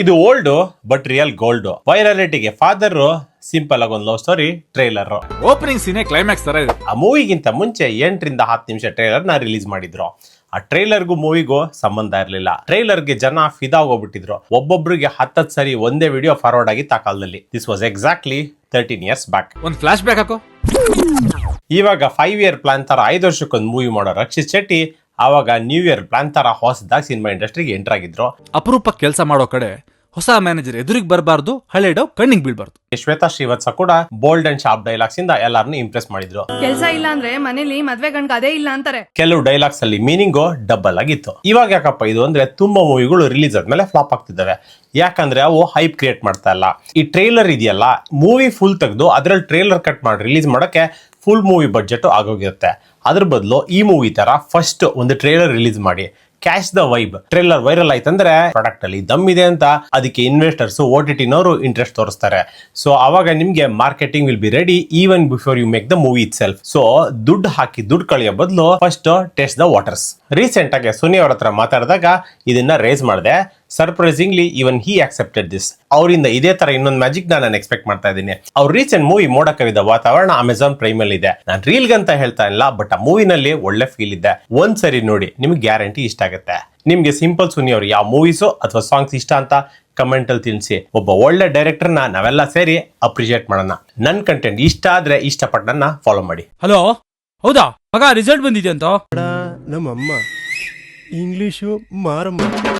ಇದು old but real gold. ವೈರಾಲಿಟಿಗೆ father, simple ಆಗಿ ಒಂದು ಲವ್ ಸ್ಟೋರಿ ಟ್ರೈಲರ್. ಓಪನಿಂಗ್ ಸೀನೆ ಕ್ಲೈಮ್ಯಾಕ್ಸ್ ತರ ಇದೆ. ಆ ಮೂವಿಗಿಂತ ಮುಂಚೆ 8 ರಿಂದ 10 ನಿಮಿಷ ಟ್ರೈಲರ್ ನ ರಿಲೀಸ್ ಮಾಡಿದ್ರು. ಆ ಟ್ರೈಲರ್ಗೂ ಮೂವಿಗೂ ಸಂಬಂಧ ಇರಲಿಲ್ಲ. ಟ್ರೈಲರ್ಗೆ ಜನ ಫಿದಾ ಹೋಗ್ಬಿಟ್ಟಿದ್ರು. ಒಬ್ಬೊಬ್ರಿಗೆ 10 ಸರಿ ಒಂದೇ ವಿಡಿಯೋ ಫಾರ್ವರ್ಡ್ ಆಗಿತ್ತು ಆ ಕಾಲದಲ್ಲಿ. This was exactly 13 years back. ಒಂದು ಫ್ಲಾಶ್ ಬ್ಯಾಕ್ ಹಾಕೋ. ಇವಾಗ 5 year ಪ್ಲಾನ್ ತರ 5 ವರ್ಷಕ್ಕೊಂದು ಮೂವಿ ಮಾಡೋ ರಕ್ಷಿತ್ ಶೆಟ್ಟಿ ಆವಾಗ ನ್ಯೂ ಇಯರ್ ಪ್ಲಾನ್ ತರ ಹೊಸದಾಗಿ ಸಿನಿಮಾ ಇಂಡಸ್ಟ್ರಿಗೆ ಎಂಟರ್ ಆಗಿದ್ರು. ಅಪರೂಪ ಕೆಲಸ ಮಾಡೋ ಕಡೆ ಹೊಸ ಮ್ಯಾನೇಜರ್ ಎದುರಿಗೆ ಬರಬಾರ್ದು, ಹಳೆ ಡವ್ ಕಣ್ಣಿಗೆ ಬೀಳ್ಬಾರ್ದು. ಶ್ವೇತಾ ಶ್ರೀವತ್ಸ ಕೂಡ ಬೋಲ್ಡ್ ಅಂಡ್ ಶಾರ್ಪ್ ಡೈಲಾಗ್ಸ್ ಇಂದ ಎಲ್ಲಾರನ್ನು ಇಂಪ್ರೆಸ್ ಮಾಡಿದ್ರು. ಕೆಲಸ ಇಲ್ಲ ಅಂದ್ರೆ ಮನೇಲಿ ಮದ್ವೆ ಗಂಡ ಅದೇ ಇಲ್ಲ ಅಂತಾರೆ. ಕೆಲವು ಡೈಲಾಗ್ಸ್ ಅಲ್ಲಿ ಮೀನಿಂಗು ಡಬಲ್ ಆಗಿತ್ತು. ಇವಾಗ ಯಾಕಪ್ಪ ಇದು ಅಂದ್ರೆ ತುಂಬಾ ಮೂವಿಗಳು ರಿಲೀಸ್ ಆದ್ಮೇಲೆ ಫ್ಲಾಪ್ ಆಗ್ತಿದ್ದಾವೆ. ಯಾಕಂದ್ರೆ ಅವು ಹೈಪ್ ಕ್ರಿಯೇಟ್ ಮಾಡ್ತಾ ಇಲ್ಲ. ಈ ಟ್ರೈಲರ್ ಇದೆಯಲ್ಲ, ಮೂವಿ ಫುಲ್ ತೆಗೆದು ಅದ್ರಲ್ಲಿ ಟ್ರೈಲರ್ ಕಟ್ ಮಾಡಿ ರಿಲೀಸ್ ಮಾಡಕ್ಕೆ ಫುಲ್ ಮೂವಿ ಬಡ್ಜೆಟ್ ಆಗೋಗಿರುತ್ತೆ. ಅದ್ರ ಬದಲು ಈ ಮೂವಿ ತರ ಫಸ್ಟ್ ಒಂದು ಟ್ರೈಲರ್ ರಿಲೀಸ್ ಮಾಡಿ cash the vibe. Trailer viral ಆಯ್ತಂದ್ರೆ ಪ್ರಾಡಕ್ಟ್ ಅಲ್ಲಿ ದಮ್ ಇದೆ ಅಂತ ಅದಕ್ಕೆ ಇನ್ವೆಸ್ಟರ್ಸ್ OTT ನವರು ಇಂಟ್ರೆಸ್ಟ್ ತೋರಿಸ್ತಾರೆ. ಸೊ ಅವಾಗ ನಿಮ್ಗೆ marketing will be ready even before you make the movie itself. So ದುಡ್ಡು ಹಾಕಿ ದುಡ್ಡು ಕಳೆಯೋ ಬದಲು first test the waters. Recent ಆಗಿ ಸುನಿ ಅವ್ರ ಹತ್ರ ಮಾತಾಡಿದಾಗ ಇದನ್ನ ರೇಸ್ ಮಾಡಿದೆ. Surprisingly even he accepted this. ಅವರಿಂದ ಇದೇ ತರ ಇನ್ನೊಂದು ಮ್ಯಾಜಿಕ್ ನಾನು ಎಕ್ಸ್ಪೆಕ್ಟ್ ಮಾಡ್ತಾ ಇದ್ದೀನಿ. ಅವ್ರ ರೀಸೆಂಟ್ ಮೂವಿ ಮೋಡ ಕವಿದ ವಾತಾವರಣ ಅಮೆಜಾನ್ ಪ್ರೈಮ್ ಅಲ್ಲಿ ಇದೆ. ನಾನು ರೀಲ್ ಗಂತ ಹೇಳ್ತಾ ಇಲ್ಲ, ಬಟ್ ಆ ಮೂವಿನಲ್ಲಿ ಒಳ್ಳೆ ಫೀಲ್ ಇದೆ. ಒಂದ್ಸರಿ ನೋಡಿ ನಿಮ್ಗೆ ಗ್ಯಾರಂಟಿ ಇಷ್ಟ ಆಗುತ್ತೆ. ನಿಮ್ಗೆ ಸಿಂಪಲ್ ಸುನಿ ಅವ್ರು ಯಾವ ಮೂವೀಸು ಅಥವಾ ಸಾಂಗ್ಸ್ ಇಷ್ಟ ಅಂತ ಕಮೆಂಟ್ ಅಲ್ಲಿ ತಿಳಿಸಿ. ಒಬ್ಬ ಒಳ್ಳೆ ಡೈರೆಕ್ಟರ್ ನಾವೆಲ್ಲ ಸೇರಿ ಅಪ್ರಿಶಿಯೇಟ್ ಮಾಡೋಣ. ನನ್ ಕಂಟೆಂಟ್ ಇಷ್ಟ ಆದ್ರೆ ಇಷ್ಟಪಟ್ಟು ನನ್ನ ಫಾಲೋ ಮಾಡಿ. ಹಲೋ, ಹೌದಾ ಮಗ ರಿಸಲ್ಟ್ ಬಂದಿದೆ ಅಂತ? ನಮ್ಮಮ್ಮ ಇಂಗ್ಲಿಷು ಮಾರಮ್ಮ.